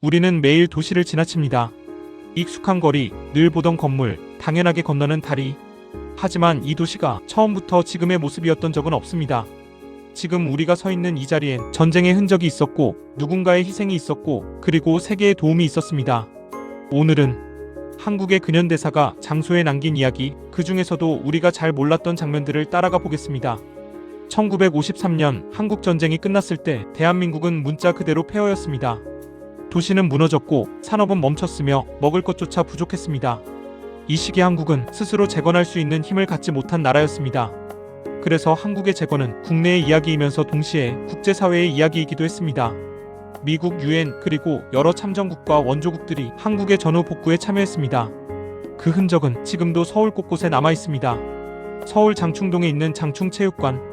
우리는 매일 도시를 지나칩니다. 익숙한 거리, 늘 보던 건물, 당연하게 건너는 다리. 하지만 이 도시가 처음부터 지금의 모습이었던 적은 없습니다. 지금 우리가 서 있는 이 자리엔 전쟁의 흔적이 있었고, 누군가의 희생이 있었고, 그리고 세계의 도움이 있었습니다. 오늘은 한국의 근현대사가 장소에 남긴 이야기, 그 중에서도 우리가 잘 몰랐던 장면들을 따라가 보겠습니다. 1953년 한국전쟁이 끝났을 때 대한민국은 문자 그대로 폐허였습니다. 도시는 무너졌고 산업은 멈췄으며 먹을 것조차 부족했습니다. 이 시기 한국은 스스로 재건할 수 있는 힘을 갖지 못한 나라였습니다. 그래서 한국의 재건은 국내의 이야기이면서 동시에 국제사회의 이야기이기도 했습니다. 미국, 유엔, 그리고 여러 참전국과 원조국들이 한국의 전후 복구에 참여했습니다. 그 흔적은 지금도 서울 곳곳에 남아 있습니다. 서울 장충동에 있는 장충체육관.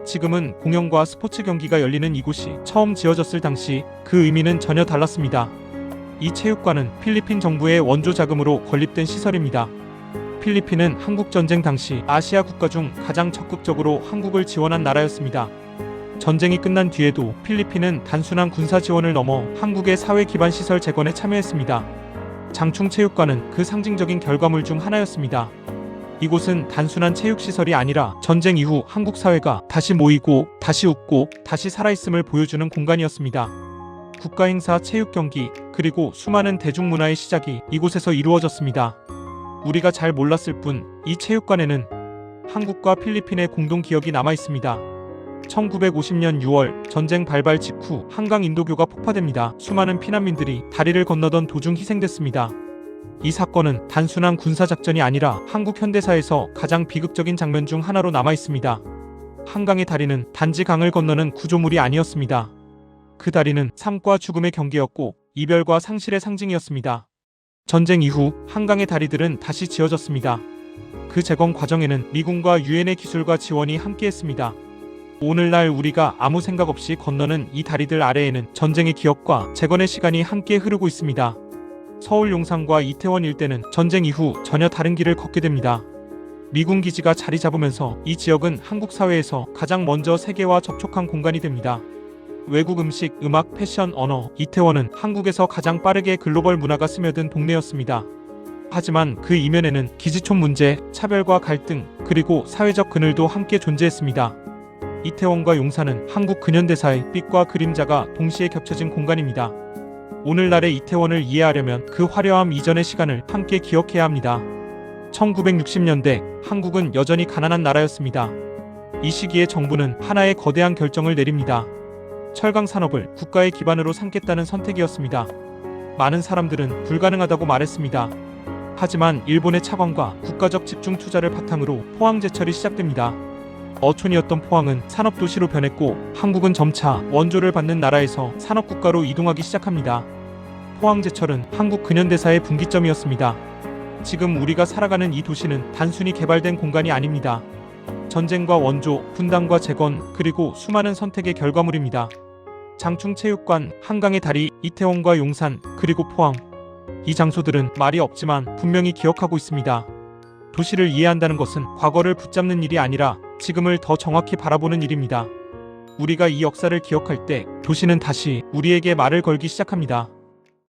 지금은 공연과 스포츠 경기가 열리는 이곳이 처음 지어졌을 당시 그 의미는 전혀 달랐습니다. 이 체육관은 필리핀 정부의 원조 자금으로 건립된 시설입니다. 필리핀은 한국전쟁 당시 아시아 국가 중 가장 적극적으로 한국을 지원한 나라였습니다. 전쟁이 끝난 뒤에도 필리핀은 단순한 군사 지원을 넘어 한국의 사회 기반 시설 재건에 참여했습니다. 장충체육관은 그 상징적인 결과물 중 하나였습니다. 이곳은 단순한 체육시설이 아니라 전쟁 이후 한국 사회가 다시 모이고 다시 웃고 다시 살아있음을 보여주는 공간이었습니다. 국가행사, 체육경기, 그리고 수많은 대중문화의 시작이 이곳에서 이루어졌습니다. 우리가 잘 몰랐을 뿐 이 체육관에는 한국과 필리핀의 공동 기억이 남아 있습니다. 1950년 6월 전쟁 발발 직후 한강 인도교가 폭파됩니다. 수많은 피난민들이 다리를 건너던 도중 희생됐습니다. 이 사건은 단순한 군사작전이 아니라 한국 현대사에서 가장 비극적인 장면 중 하나로 남아 있습니다. 한강의 다리는 단지 강을 건너는 구조물이 아니었습니다. 그 다리는 삶과 죽음의 경계였고 이별과 상실의 상징이었습니다. 전쟁 이후 한강의 다리들은 다시 지어졌습니다. 그 재건 과정에는 미군과 유엔의 기술과 지원이 함께했습니다. 오늘날 우리가 아무 생각 없이 건너는 이 다리들 아래에는 전쟁의 기억과 재건의 시간이 함께 흐르고 있습니다. 서울 용산과 이태원 일대는 전쟁 이후 전혀 다른 길을 걷게 됩니다. 미군 기지가 자리 잡으면서 이 지역은 한국 사회에서 가장 먼저 세계와 접촉한 공간이 됩니다. 외국 음식, 음악, 패션, 언어, 이태원은 한국에서 가장 빠르게 글로벌 문화가 스며든 동네였습니다. 하지만 그 이면에는 기지촌 문제, 차별과 갈등, 그리고 사회적 그늘도 함께 존재했습니다. 이태원과 용산은 한국 근현대사의 빛과 그림자가 동시에 겹쳐진 공간입니다. 오늘날의 이태원을 이해하려면 그 화려함 이전의 시간을 함께 기억해야 합니다. 1960년대 한국은 여전히 가난한 나라였습니다. 이 시기에 정부는 하나의 거대한 결정을 내립니다. 철강 산업을 국가의 기반으로 삼겠다는 선택이었습니다. 많은 사람들은 불가능하다고 말했습니다. 하지만 일본의 차관과 국가적 집중 투자를 바탕으로 포항제철이 시작됩니다. 어촌이었던 포항은 산업도시로 변했고 한국은 점차 원조를 받는 나라에서 산업국가로 이동하기 시작합니다. 포항제철은 한국 근현대사의 분기점이었습니다. 지금 우리가 살아가는 이 도시는 단순히 개발된 공간이 아닙니다. 전쟁과 원조, 분단과 재건, 그리고 수많은 선택의 결과물입니다. 장충체육관, 한강의 다리, 이태원과 용산, 그리고 포항. 이 장소들은 말이 없지만 분명히 기억하고 있습니다. 도시를 이해한다는 것은 과거를 붙잡는 일이 아니라 지금을 더 정확히 바라보는 일입니다. 우리가 이 역사를 기억할 때 도시는 다시 우리에게 말을 걸기 시작합니다.